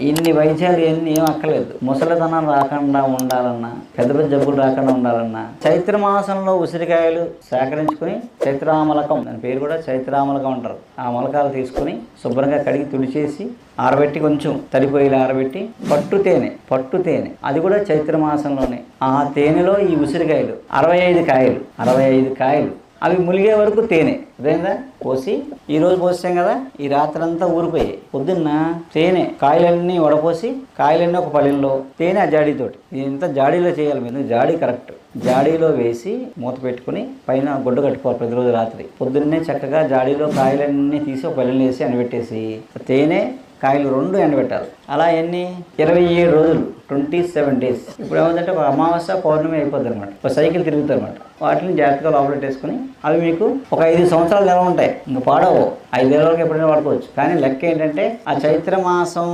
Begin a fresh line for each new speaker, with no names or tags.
ఇన్ని వైద్యాలు ఇవన్నీ ఏం అక్కర్లేదు. ముసలితనం రాకుండా ఉండాలన్నా, పెద్ద పెద్ద జబ్బులు రాకుండా ఉండాలన్నా చైత్ర మాసంలో ఉసిరికాయలు సేకరించుకుని, చైత్రామలకం దాని పేరు కూడా చైత్రామలకం అంటారు. ఆ మొలకాలు తీసుకుని శుభ్రంగా కడిగి తుడిచేసి ఆరబెట్టి, కొంచెం తడిపోయిలా ఆరబెట్టి పట్టు తేనె అది కూడా చైత్ర మాసంలోనే. ఆ తేనెలో ఈ ఉసిరికాయలు 65 కాయలు అవి ములిగే వరకు తేనె అదేందా పోసి, ఈరోజు పోసాం కదా, ఈ రాత్రంతా ఊరిపోయాయి. పొద్దున్న తేనె కాయలన్నీ వడపోసి, కాయలన్నీ ఒక పళ్ళెంలో, తేనె ఆ జాడీతోటి. ఇదంతా జాడీలో చేయాలి. మీరు జాడీ కరెక్ట్ జాడీలో వేసి మూత పెట్టుకుని పైన గుడ్డ కట్టుకోవాలి. ప్రతిరోజు రాత్రి పొద్దున్నే చక్కగా జాడీలో కాయలన్నీ తీసి ఒక పళ్ళెంలో వేసి ఎండబెట్టేసి, తేనె కాయలు 2 ఎండబెట్టాలి. అలా ఎన్ని 27 రోజులు, 27 డేస్. ఇప్పుడు ఏమంటే ఒక అమావాస్య పౌర్ణమి అయిపోద్ది అనమాట. ఒక సైకిల్ తిరుగుతుంది అనమాట. వాటిని జాగ్రత్తగా లోపల పెట్టేసుకుని అవి మీకు ఒక 5 సంవత్సరాలు నిలవ ఉంటాయి. ఇంకా పాడవు. 5 ఏళ్ళ వరకు ఎప్పుడైనా వాడుకోవచ్చు. కానీ లెక్క ఏంటంటే ఆ చైత్ర మాసం